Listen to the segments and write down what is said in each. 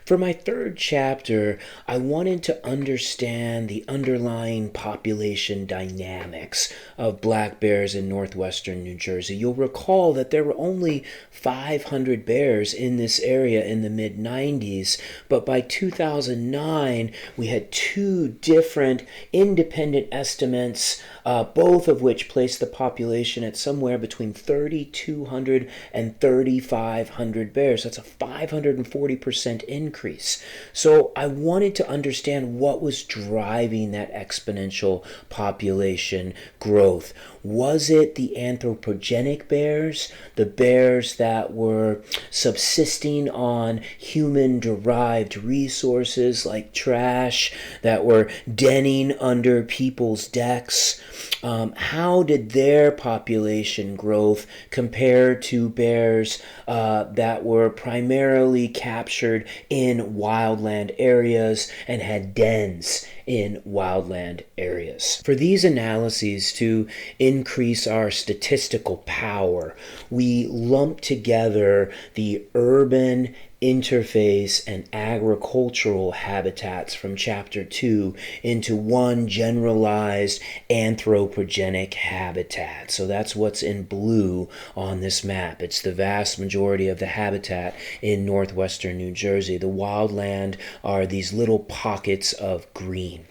For my third chapter, I wanted to understand the underlying population dynamics of black bears in northwestern New Jersey. You'll recall that there were only 500 bears in this area in the mid-90s, but by 2009, we had two different independent estimates, both of which placed the population at somewhere between 3,200 and 3,500 bears. That's a 540% increase. So I wanted to understand what was driving that exponential population growth. Was it the anthropogenic bears, the bears that were subsisting on human-derived resources like trash, that were denning under people's decks? How did their population growth compare to bears that were primarily captured in wildland areas and had dens in wildland areas? For these analyses to increase our statistical power, we lump together the urban, interface, and agricultural habitats from chapter 2 into one generalized anthropogenic habitat. So that's what's in blue on this map. It's the vast majority of the habitat in northwestern New Jersey. The wildland are these little pockets of green.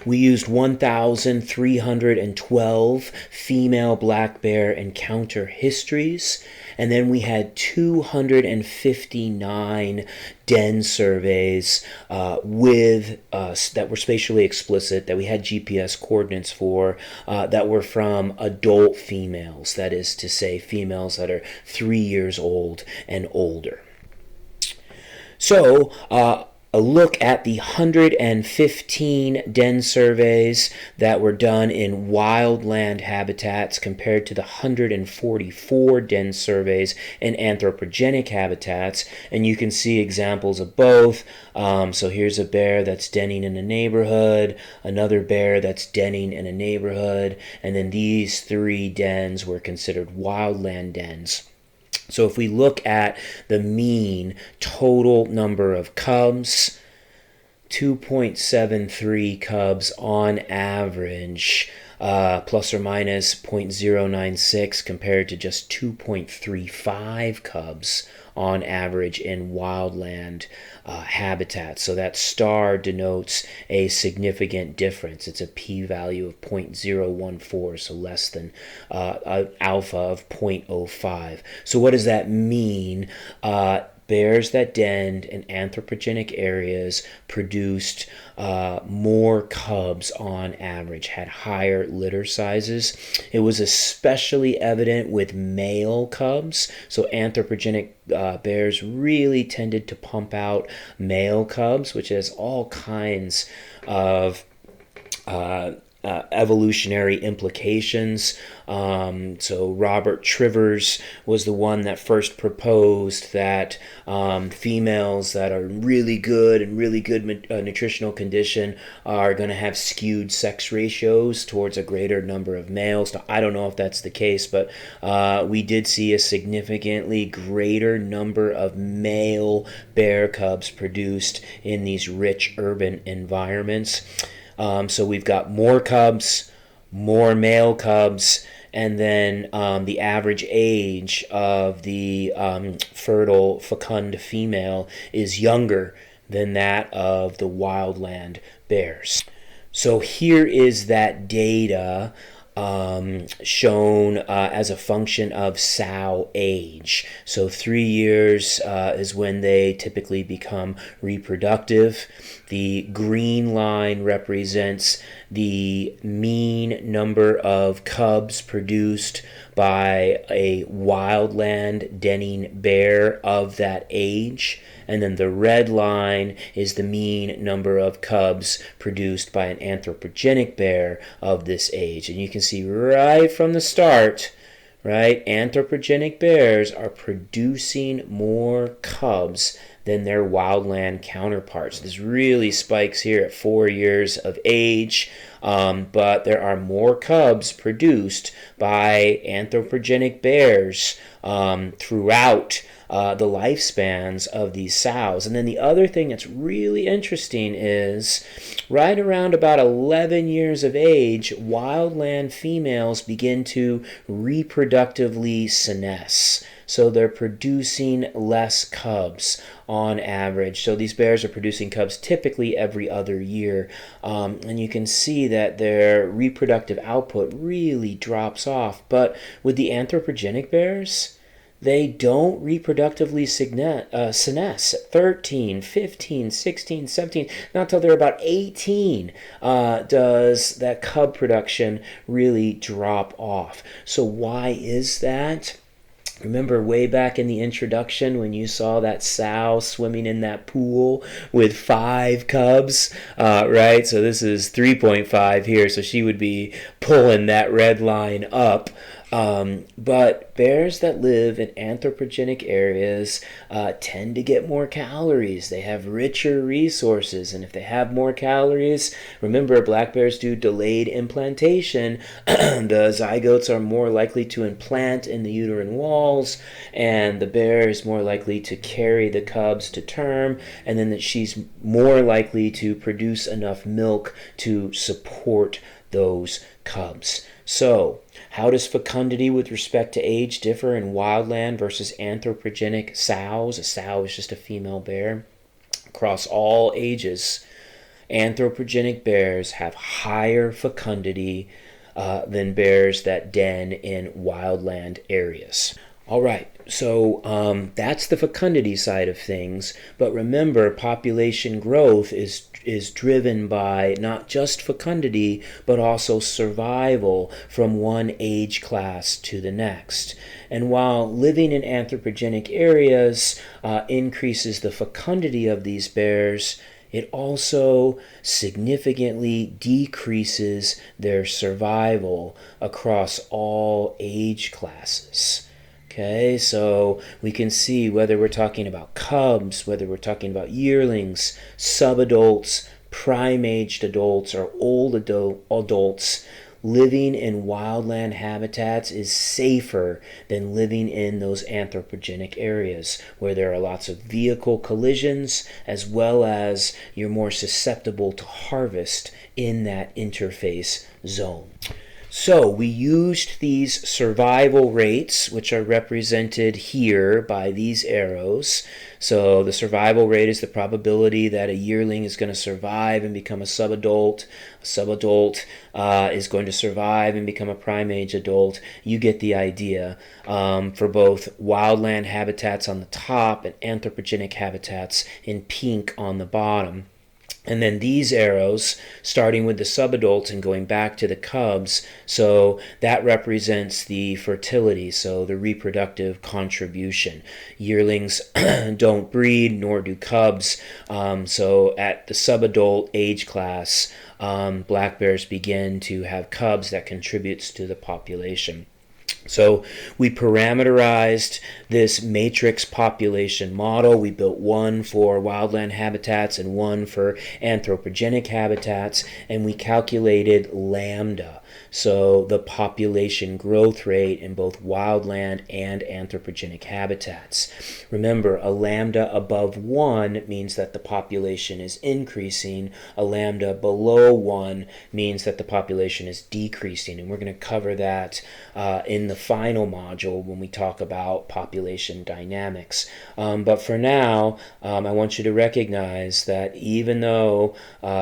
We used 1,312 female black bear encounter histories, and then we had 259 den surveys that were spatially explicit, that we had GPS coordinates for, that were from adult females, that is to say females that are 3 years old and older. So, a look at the 115 den surveys that were done in wildland habitats compared to the 144 den surveys in anthropogenic habitats, and you can see examples of both. So here's a bear that's denning in a neighborhood, another bear that's denning in a neighborhood, and then these three dens were considered wildland dens. So if we look at the mean total number of cubs, 2.73 cubs on average, plus or minus 0.096 compared to just 2.35 cubs on average in wildland habitats. So that star denotes a significant difference. It's a p-value of 0.014, so less than alpha of 0.05. So what does that mean? Bears that denned in anthropogenic areas produced more cubs on average, had higher litter sizes. It was especially evident with male cubs. So anthropogenic bears really tended to pump out male cubs, which has all kinds of evolutionary implications. So Robert Trivers was the one that first proposed that females that are really good and really good nutritional condition are going to have skewed sex ratios towards a greater number of males. Now, I don't know if that's the case, but we did see a significantly greater number of male bear cubs produced in these rich urban environments. So we've got more cubs, more male cubs, and then the average age of the fertile, fecund female is younger than that of the wildland bears. So here is that data shown as a function of sow age. So 3 years is when they typically become reproductive. The green line represents the mean number of cubs produced by a wildland denning bear of that age. And then the red line is the mean number of cubs produced by an anthropogenic bear of this age. And you can see right from the start, right, anthropogenic bears are producing more cubs than their wildland counterparts. This really spikes here at 4 years of age, but there are more cubs produced by anthropogenic bears throughout the lifespans of these sows. And then the other thing that's really interesting is right around about 11 years of age, wildland females begin to reproductively senesce. So they're producing less cubs on average. So these bears are producing cubs typically every other year. And you can see that their reproductive output really drops off. But with the anthropogenic bears, they don't reproductively senesce at 13, 15, 16, 17, not until they're about 18 does that cub production really drop off. So why is that? Remember way back in the introduction when you saw that sow swimming in that pool with 5 cubs, right? So this is 3.5 here, so she would be pulling that red line up. But bears that live in anthropogenic areas tend to get more calories. They have richer resources, and if they have more calories, remember black bears do delayed implantation. The zygotes are more likely to implant in the uterine walls, and the bear is more likely to carry the cubs to term, and then that she's more likely to produce enough milk to support those cubs. So, how does fecundity with respect to age differ in wildland versus anthropogenic sows? A sow is just a female bear. Across all ages, anthropogenic bears have higher fecundity than bears that den in wildland areas. All right, so that's the fecundity side of things. But remember, population growth is driven by not just fecundity, but also survival from one age class to the next. And while living in anthropogenic areas increases the fecundity of these bears, it also significantly decreases their survival across all age classes. Okay, so we can see whether we're talking about cubs, whether we're talking about yearlings, subadults, prime-aged adults, or old adults, living in wildland habitats is safer than living in those anthropogenic areas where there are lots of vehicle collisions, as well as you're more susceptible to harvest in that interface zone. So we used these survival rates, which are represented here by these arrows. So the survival rate is the probability that a yearling is going to survive and become a subadult. A subadult is going to survive and become a prime-age adult. You get the idea. For both wildland habitats on the top and anthropogenic habitats in pink on the bottom. And then these arrows, starting with the subadults and going back to the cubs, so that represents the fertility, so the reproductive contribution. Yearlings don't breed, nor do cubs. So at the subadult age class, black bears begin to have cubs that contributes to the population. So we parameterized this matrix population model. We built one for wildland habitats and one for anthropogenic habitats, and we calculated lambda, so the population growth rate in both wildland and anthropogenic habitats. Remember, a lambda above 1 means that the population is increasing. A lambda below 1 means that the population is decreasing, and we're going to cover that in the final module when we talk about population dynamics. But for now, I want you to recognize that even though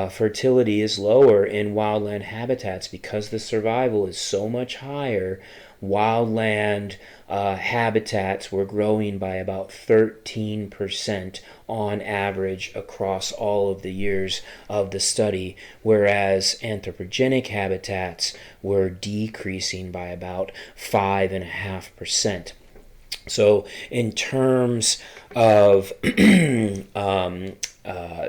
fertility is lower in wildland habitats because the survival is so much higher, wildland habitats were growing by about 13% on average across all of the years of the study, whereas anthropogenic habitats were decreasing by about 5.5%. So in terms of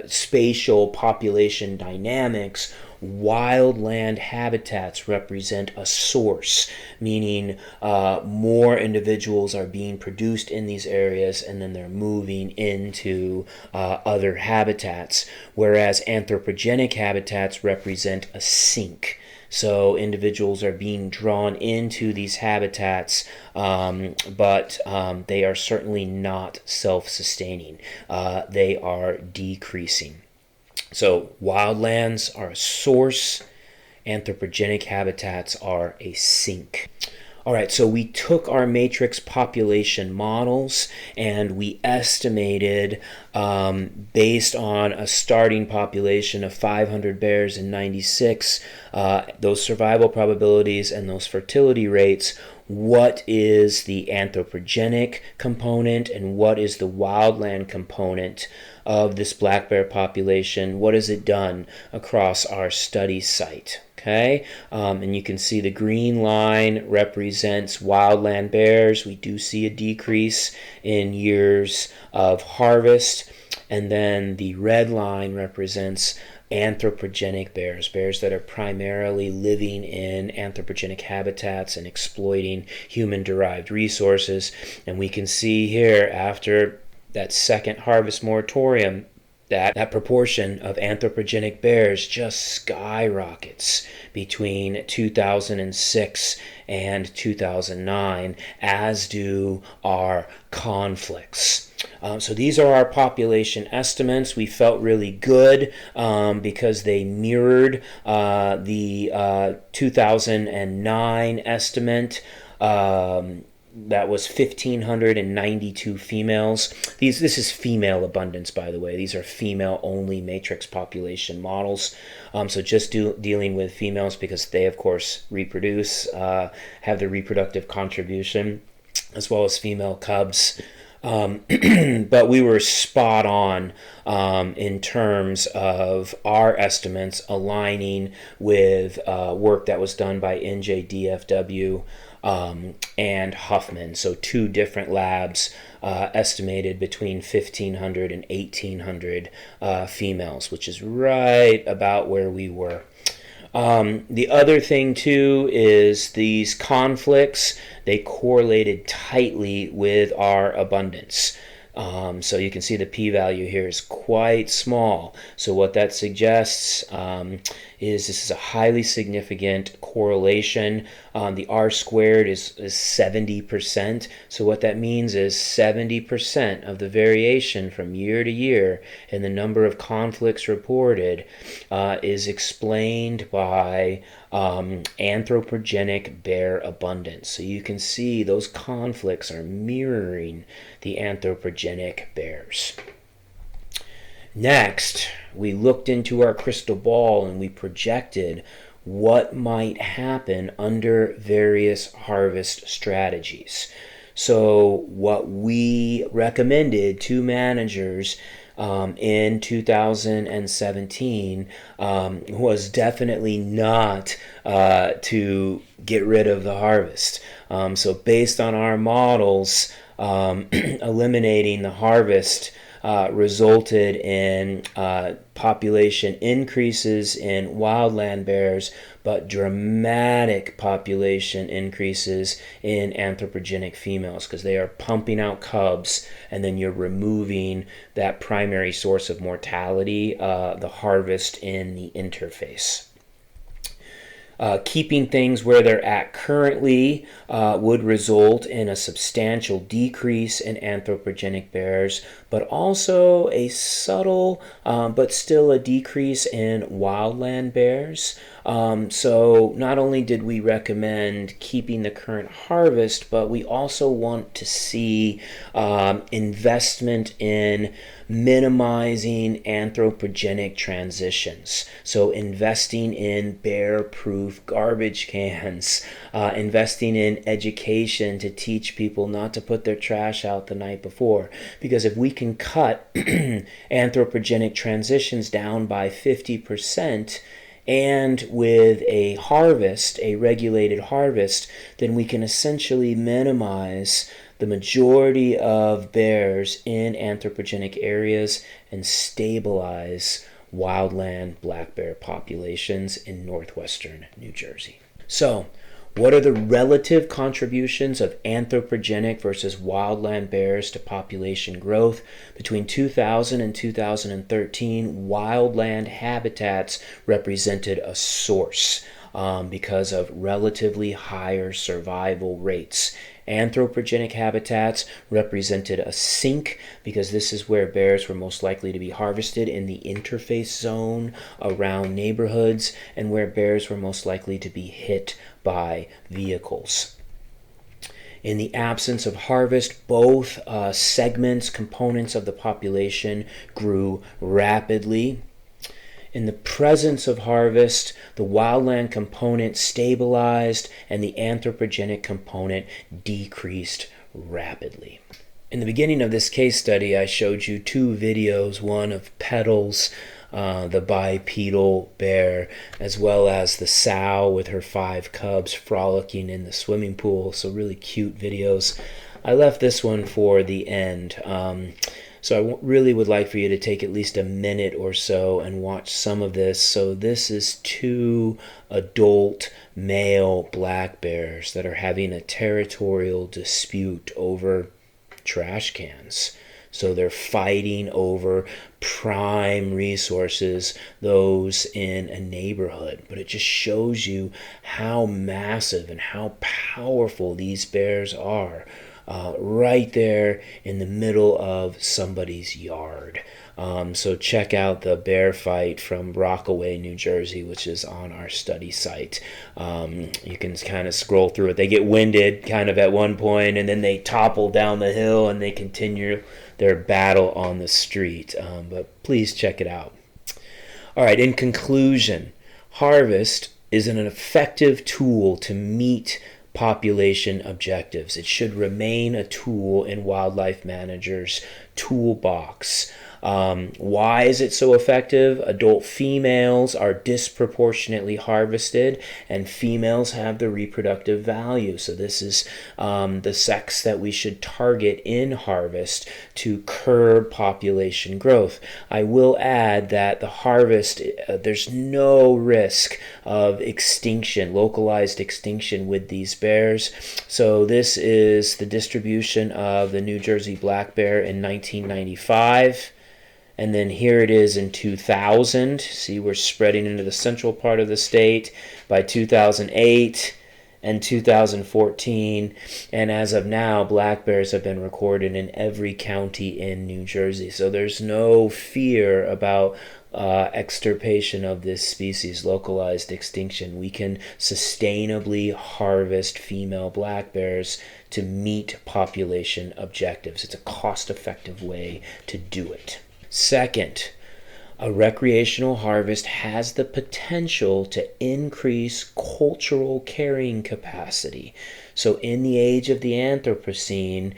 spatial population dynamics, wildland habitats represent a source, meaning more individuals are being produced in these areas and then they're moving into other habitats, whereas anthropogenic habitats represent a sink. So individuals are being drawn into these habitats, but they are certainly not self-sustaining. They are decreasing. So wildlands are a source, anthropogenic habitats are a sink. All right, so we took our matrix population models and we estimated, based on a starting population of 500 bears in 96, those survival probabilities and those fertility rates, what is the anthropogenic component and what is the wildland component of this black bear population. What has it done across our study site? Okay, and you can see the green line represents wildland bears. We do see a decrease in years of harvest, and then the red line represents anthropogenic bears, bears that are primarily living in anthropogenic habitats and exploiting human-derived resources. And we can see here, after that second harvest moratorium, that proportion of anthropogenic bears just skyrockets between 2006 and 2009, as do our conflicts. So these are our population estimates. We felt really good because they mirrored the 2009 estimate. That was 1,592 females. This is female abundance, by the way. These are female-only matrix population models. So just dealing with females because they, of course, reproduce, have the reproductive contribution, as well as female cubs. But we were spot on in terms of our estimates aligning with work that was done by NJDFW and Huffman. So two different labs estimated between 1,500 and 1,800 females, which is right about where we were. The other thing, too, is these conflicts, they correlated tightly with our abundance. So you can see the p-value here is quite small. So what that suggests is this is a highly significant correlation. The R squared is 70%. So what that means is 70% of the variation from year to year in the number of conflicts reported is explained by anthropogenic bear abundance. So you can see those conflicts are mirroring the anthropogenic bears. Next, we looked into our crystal ball and we projected what might happen under various harvest strategies. So what we recommended to managers in 2017 was definitely not to get rid of the harvest. So based on our models, eliminating the harvest resulted in population increases in wildland bears, but dramatic population increases in anthropogenic females because they are pumping out cubs, and then you're removing that primary source of mortality, the harvest in the interface. Keeping things where they're at currently would result in a substantial decrease in anthropogenic bears, but also a subtle but still a decrease in wildland bears. So not only did we recommend keeping the current harvest, but we also want to see investment in minimizing anthropogenic transitions. So investing in bear-proof garbage cans, investing in education to teach people not to put their trash out the night before. Because if we can cut anthropogenic transitions down by 50%, and with a harvest, a regulated harvest, then we can essentially minimize the majority of bears in anthropogenic areas and stabilize wildland black bear populations in northwestern New Jersey. So, what are the relative contributions of anthropogenic versus wildland bears to population growth? Between 2000 and 2013, wildland habitats represented a source because of relatively higher survival rates. Anthropogenic habitats represented a sink because this is where bears were most likely to be harvested, in the interface zone around neighborhoods, and where bears were most likely to be hit by vehicles. In the absence of harvest, both components of the population grew rapidly. In the presence of harvest, the wildland component stabilized and the anthropogenic component decreased rapidly. In the beginning of this case study, I showed you two videos, one of Petals, the bipedal bear, as well as the sow with her 5 cubs frolicking in the swimming pool. So really cute videos. I left this one for the end. So I really would like for you to take at least a minute or so and watch some of this. So this is 2 adult male black bears that are having a territorial dispute over trash cans. So they're fighting over prime resources, those in a neighborhood. But it just shows you how massive and how powerful these bears are. Right there in the middle of somebody's yard. So check out the bear fight from Rockaway, New Jersey, which is on our study site. You can kind of scroll through it. They get winded kind of at one point, and then they topple down the hill and they continue their battle on the street. But please check it out. All right, in conclusion, harvest is an effective tool to meet population objectives. It should remain a tool in wildlife managers' toolbox. Why is it so effective? Adult females are disproportionately harvested, and females have the reproductive value. So this is the sex that we should target in harvest to curb population growth. I will add that the harvest, there's no risk of extinction, localized extinction with these bears. So this is the distribution of the New Jersey black bear in 1995. And then here it is in 2000. See, we're spreading into the central part of the state by 2008 and 2014. And as of now, black bears have been recorded in every county in New Jersey. So there's no fear about extirpation of this species, localized extinction. We can sustainably harvest female black bears to meet population objectives. It's a cost-effective way to do it. Second, a recreational harvest has the potential to increase cultural carrying capacity. So in the age of the Anthropocene,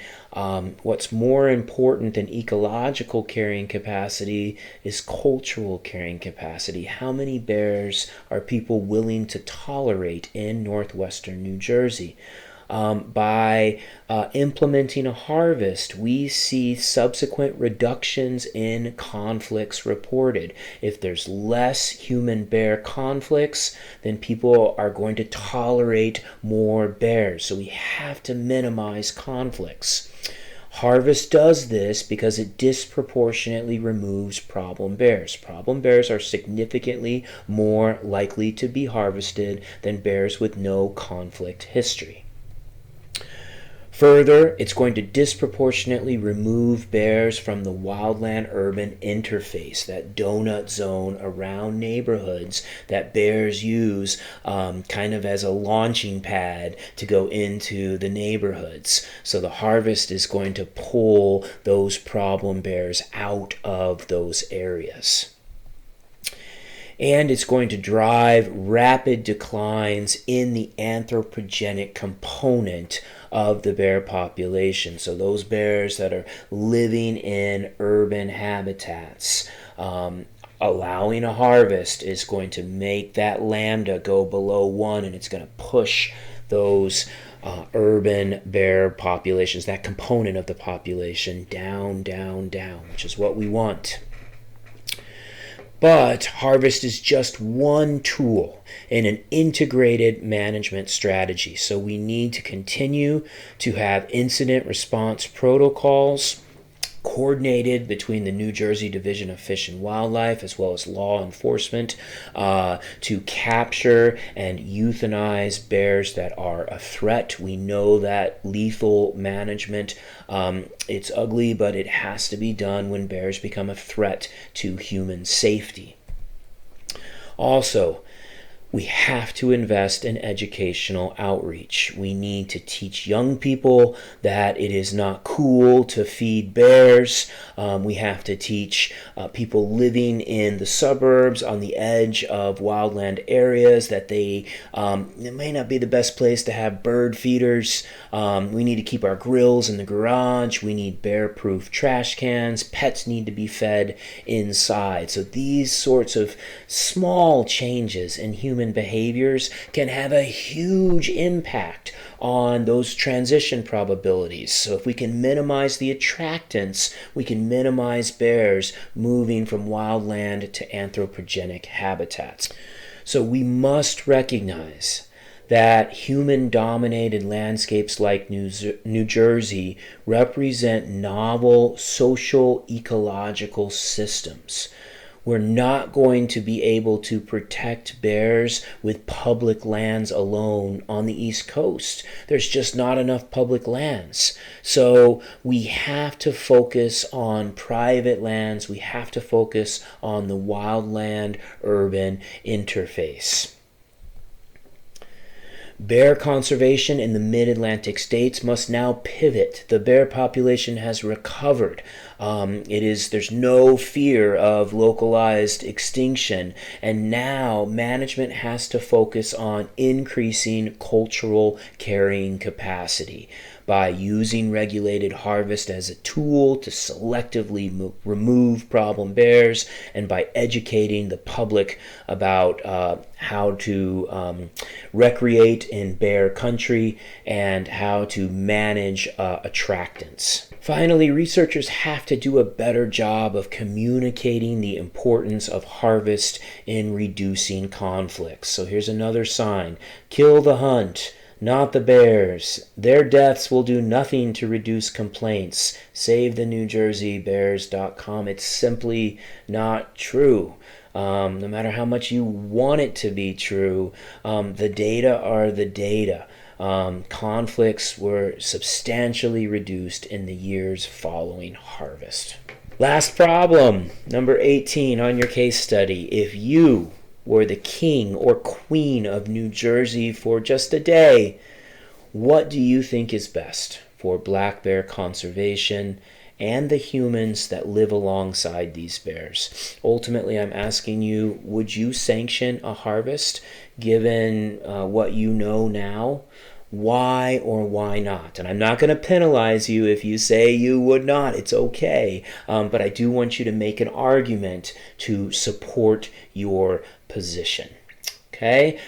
what's more important than ecological carrying capacity is cultural carrying capacity. How many bears are people willing to tolerate in northwestern New Jersey? By implementing a harvest, we see subsequent reductions in conflicts reported. If there's less human-bear conflicts, then people are going to tolerate more bears. So we have to minimize conflicts. Harvest does this because it disproportionately removes problem bears. Problem bears are significantly more likely to be harvested than bears with no conflict history. Further, it's going to disproportionately remove bears from the wildland-urban interface, that donut zone around neighborhoods that bears use kind of as a launching pad to go into the neighborhoods. So the harvest is going to pull those problem bears out of those areas. And it's going to drive rapid declines in the anthropogenic component of the bear population. So those bears that are living in urban habitats, allowing a harvest is going to make that lambda go below 1, and it's going to push those urban bear populations, that component of the population, down, down, down, which is what we want. But harvest is just one tool in an integrated management strategy. So we need to continue to have incident response protocols coordinated between the New Jersey Division of Fish and Wildlife as well as law enforcement to capture and euthanize bears that are a threat. We know that lethal management, it's ugly, but it has to be done when bears become a threat to human safety. Also, we have to invest in educational outreach. We need to teach young people that it is not cool to feed bears. We have to teach people living in the suburbs on the edge of wildland areas that it may not be the best place to have bird feeders. We need to keep our grills in the garage. We need bear-proof trash cans. Pets need to be fed inside. So these sorts of small changes in human behaviors can have a huge impact on those transition probabilities. So if we can minimize the attractants, we can minimize bears moving from wildland to anthropogenic habitats. So we must recognize that human-dominated landscapes like New Jersey represent novel social ecological systems. We're not going to be able to protect bears with public lands alone on the East Coast. There's just not enough public lands. So we have to focus on private lands. We have to focus on the wildland-urban interface. Bear conservation in the mid-Atlantic states must now pivot. The bear population has recovered. There's no fear of localized extinction, and now management has to focus on increasing cultural carrying capacity by using regulated harvest as a tool to selectively remove problem bears, and by educating the public about how to recreate in bear country and how to manage attractants. Finally, researchers have to do a better job of communicating the importance of harvest in reducing conflicts. So here's another sign. Kill the hunt, not the bears. Their deaths will do nothing to reduce complaints. SaveTheNewJerseyBears.com. It's simply not true. No matter how much you want it to be true, the data are the data. Conflicts were substantially reduced in the years following harvest. Last problem, number 18 on your case study. If you were the king or queen of New Jersey for just a day, what do you think is best for black bear conservation and the humans that live alongside these bears? Ultimately, I'm asking you, would you sanction a harvest given what you know now? Why or why not? And I'm not going to penalize you if you say you would not. It's okay. But I do want you to make an argument to support your position. Okay,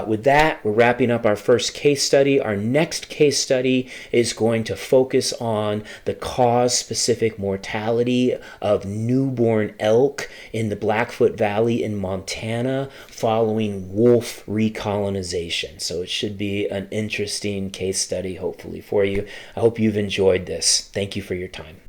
with that, we're wrapping up our first case study. Our next case study is going to focus on the cause-specific mortality of newborn elk in the Blackfoot Valley in Montana following wolf recolonization. So it should be an interesting case study, hopefully, for you. I hope you've enjoyed this. Thank you for your time.